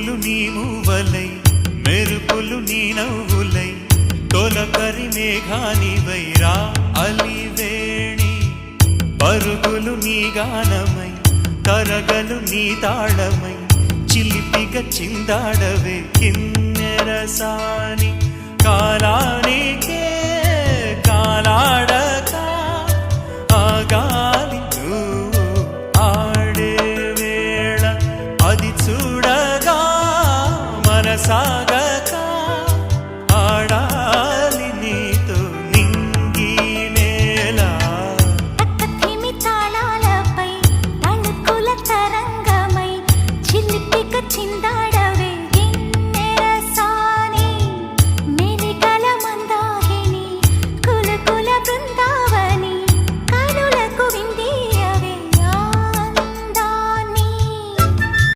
ఉరుములు నీ మూవలై మెరుపులు నీ నవ్వులై తొలకరి మేఘానివై రా అలివేణి పరుగులు నీ గానమై తరగలు నీ తాళమై చిలిపిగా చిందాడవే కిన్నెరసాని కాలానికే కాలాడక ఆగాలి నువ్వు ఆడే వేళ అది చూడగా మనసా